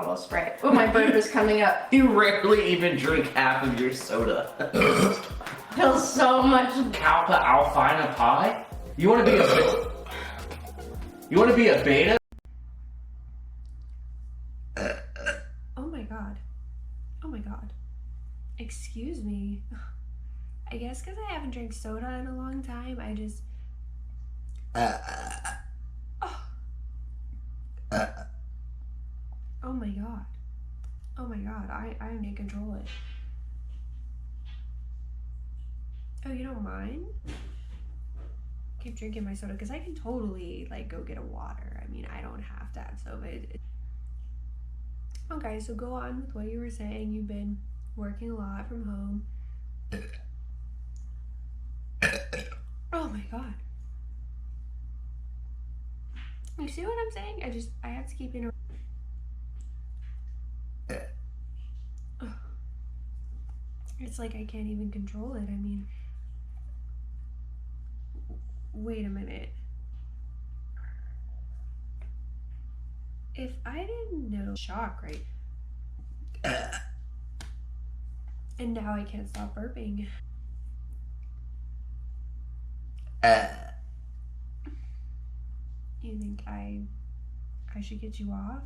bottle of Sprite. Oh, my burp is coming up. You rarely even drink half of your soda. Feels so much. Alpha Alfina pie? You want to be a You want to be a beta? Oh my god. Oh my god. Excuse me. I guess because I haven't drank soda in a long time, I just... Oh my god. Oh my god, I need to control it. Oh, you don't mind? Keep drinking my soda, because I can totally, like, go get a water. I mean, I don't have to have soda. Okay, so go on with what you were saying. You've been working a lot from home. Oh my god. You see what I'm saying? I have to keep interrupting. It's like I can't even control it. I mean, wait a minute. If I didn't know, shock, right? And now I can't stop burping. You think I should get you off?